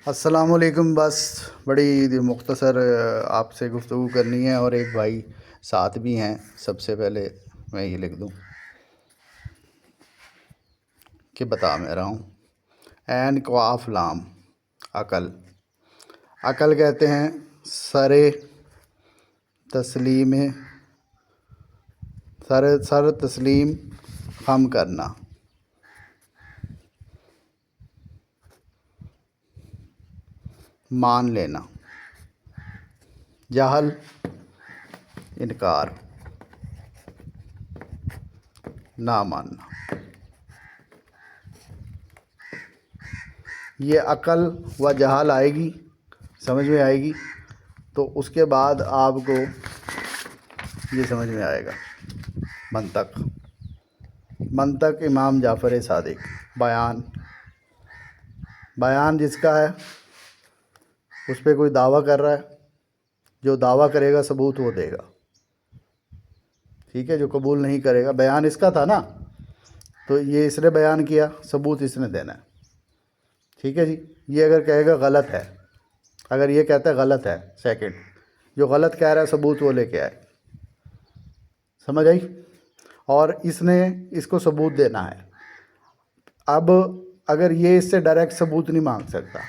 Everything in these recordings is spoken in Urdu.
السلام علیکم. بس بڑی مختصر آپ سے گفتگو کرنی ہے، اور ایک بھائی ساتھ بھی ہیں. سب سے پہلے میں یہ لکھ دوں کہ بتا میں رہا ہوں. عین قاف لام عقل. عقل کہتے ہیں سر تسلیم خم کرنا. مان لینا. جہل انکار. نہ ماننا. یہ عقل و جہل آئے گی، سمجھ میں آئے گی، تو اس کے بعد آپ کو یہ سمجھ میں آئے گا منطق امام جعفر صادق. بیان جس کا ہے اس پہ کوئی دعویٰ کر رہا ہے، جو دعویٰ کرے گا ثبوت وہ دے گا، ٹھیک ہے. جو قبول نہیں کرے گا، بیان اس کا تھا نا، تو یہ اس نے بیان کیا، ثبوت اس نے دینا ہے، ٹھیک ہے جی. یہ اگر کہے گا غلط ہے، اگر یہ کہتا ہے غلط ہے، سیکنڈ جو غلط کہہ رہا ہے ثبوت وہ لے کے آئے. سمجھ آئی؟ اور اس نے اس کو ثبوت دینا ہے. اب اگر یہ اس سے ڈائریکٹ ثبوت نہیں مانگ سکتا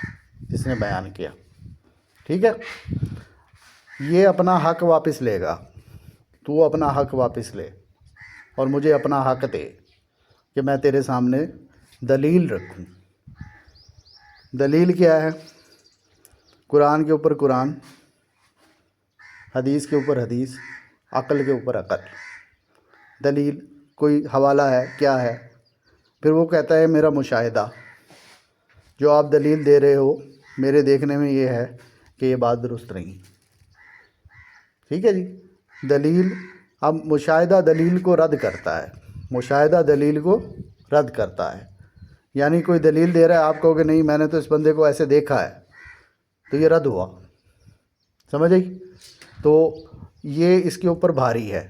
جس نے بیان کیا، ٹھیک ہے، یہ اپنا حق واپس لے گا. تو اپنا حق واپس لے اور مجھے اپنا حق دے کہ میں تیرے سامنے دلیل رکھوں. دلیل کیا ہے؟ قرآن کے اوپر قرآن، حدیث کے اوپر حدیث، عقل کے اوپر عقل. دلیل کوئی حوالہ ہے، کیا ہے؟ پھر وہ کہتا ہے میرا مشاہدہ، جو آپ دلیل دے رہے ہو میرے دیکھنے میں یہ ہے کہ یہ بات درست نہیں، ٹھیک ہے جی. دلیل، اب مشاہدہ دلیل کو رد کرتا ہے. مشاہدہ دلیل کو رد کرتا ہے، یعنی کوئی دلیل دے رہا ہے، آپ کہو کہ نہیں میں نے تو اس بندے کو ایسے دیکھا ہے، تو یہ رد ہوا. سمجھ آئی؟ تو یہ اس کے اوپر بھاری ہے،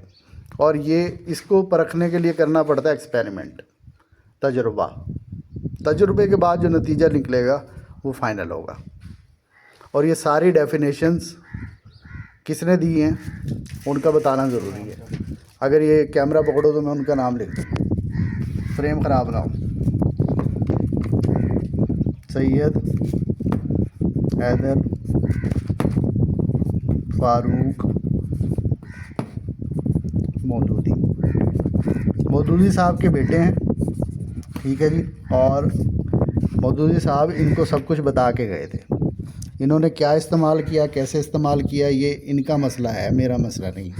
اور یہ اس کو پرکھنے کے لیے کرنا پڑتا ہے ایکسپیریمنٹ، تجربے کے بعد جو نتیجہ نکلے گا وہ فائنل ہوگا. اور یہ ساری ڈیفینیشنز کس نے دی ہیں ان کا بتانا ضروری ہے. اگر یہ کیمرہ پکڑو تو میں ان کا نام لکھ دوں، فریم خراب نہ ہو. سید حیدر فاروق مودودی صاحب کے بیٹے ہیں، ٹھیک ہے جی. اور مودودی صاحب ان کو سب کچھ بتا کے گئے تھے. انہوں نے کیا استعمال کیا، کیسے استعمال کیا، یہ ان کا مسئلہ ہے، میرا مسئلہ نہیں،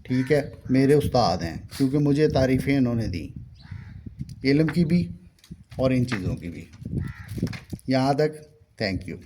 ٹھیک ہے. میرے استاد ہیں، کیونکہ مجھے تعریفیں انہوں نے دیں، علم کی بھی اور ان چیزوں کی بھی. یہاں تک تھینک یو.